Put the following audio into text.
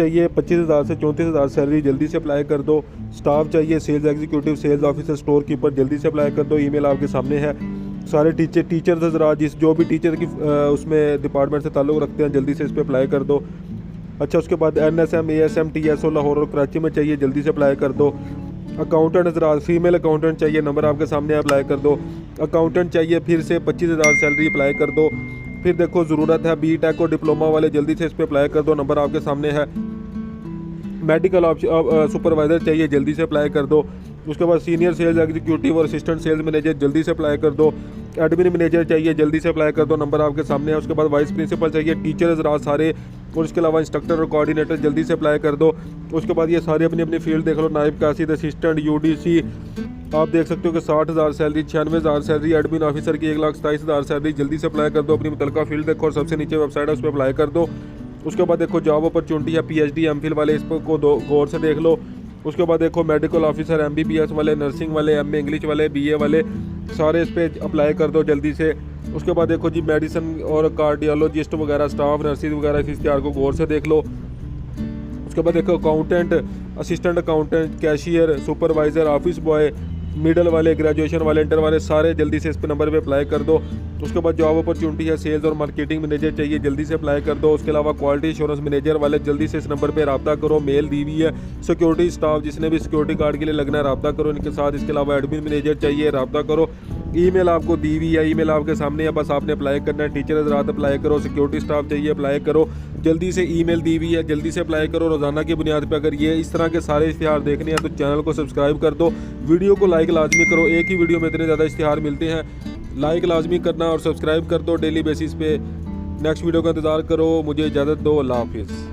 चाहिए 25,000 से 34,000 सैलरी, जल्दी से अप्लाई कर दो। स्टाफ चाहिए sales executive, sales officer, storekeeper, जल्दी से अप्लाई कर दो। ईमेल आपके सामने है। सारे टीचर्स हजरात जो भी टीचर की उसमें डिपार्टमेंट से ताल्लुक़ रखते हैं, जल्दी से इस पर अप्लाई कर दो। अच्छा, उसके बाद NSM ASM TSO लाहौर और कराची में चाहिए, जल्दी से अप्लाई कर दो। अकाउंटेंट हजरात, फीमेल अकाउंटेंट चाहिए, नंबर आपके सामने, अप्लाई कर दो। अकाउंटेंट चाहिए फिर से 25,000 सैलरी, अप्लाई कर दो। फिर देखो ज़रूरत है BTech और डिप्लोमा वाले, जल्दी से इस पर अप्लाई कर दो, नंबर आपके सामने है। मेडिकल सुपरवाइज़र चाहिए, जल्दी से अप्लाई कर दो। उसके बाद सीनियर सेल्स एग्जीक्यूटिव और असिस्टेंट सेल्स मैनेजर, जल्दी से अप्लाई कर दो। एडमिन मैनेजर चाहिए, जल्दी से अप्लाई कर दो, नंबर आपके सामने है। उसके बाद वाइस प्रिंसिपल चाहिए, टीचर हजरात सारे, और इसके अलावा इंस्ट्रक्टर और कोऑर्डिनेटर, जल्दी से अप्लाई कर दो। उसके बाद ये सारे अपनी अपनी फील्ड देख लो, नायब कासिद, असिस्टेंट, UDC, आप देख सकते हो कि 60,000 सैलरी, 96,000 सैलरी, एडमिन ऑफिसर की 1,27,000 सैलरी, जल्दी से अप्लाई कर दो। अपनी मुतलका फील्ड देखो और सबसे नीचे वेबसाइट है, उस पर अप्लाई कर दो। उसके बाद देखो जॉब अपॉर्चुनिटी है, PhD MPhil वाले, इस को गौर से देख लो। उसके बाद देखो मेडिकल ऑफिसर, MBBS वाले, नर्सिंग वाले, MA इंग्लिश वाले, BA वाले, सारे इस पर अप्लाई कर दो जल्दी से। उसके बाद देखो जी मेडिसिन और कार्डियोलॉजिस्ट वगैरह, स्टाफ नर्सिस वगैरह, इस इश्तिहार को गौर से देख लो। उसके बाद देखो accountant, assistant accountant, cashier, supervisor, office boy, middle वाले, ग्रेजुएशन वाले, इंटर वाले, सारे जल्दी से इस पे नंबर पे अप्लाई कर दो। उसके बाद जॉब अपॉर्चुनिटी है, सेल्स और मार्केटिंग मैनेजर चाहिए, जल्दी से अप्लाई कर दो। उसके अलावा क्वालिटी इंश्योरेंस मैनेजर वाले, जल्दी से इस नंबर पे रब्ता करो, मेल दी हुई है। सिक्योरिटी स्टाफ, जिसने भी सिक्योरिटी गार्ड के लिए लगना है, रब्ता करो इनके साथ। इसके अलावा एडमिन मैनेजर चाहिए, रब्ता करो। ईमेल आपको दी हुई है, ईमेल आपके सामने है, बस आपने अप्लाई करना है। टीचर हजरात अप्लाई करो, सिक्योरिटी स्टाफ चाहिए, अप्लाई करो जल्दी से। ईमेल दी हुई है, जल्दी से अप्लाई करो। रोज़ाना की बुनियाद पर अगर ये इस तरह के सारे इश्तिहार देखने हैं तो चैनल को सब्सक्राइब कर दो, वीडियो को लाइक लाजमी करो। एक ही वीडियो में इतने ज़्यादा इश्तिहार मिलते हैं, लाइक लाजमी करना और सब्सक्राइब कर दो डेली बेसिस पे। नेक्स्ट वीडियो का इंतज़ार करो। मुझे इजाज़त दो, अल्लाह हाफिज़।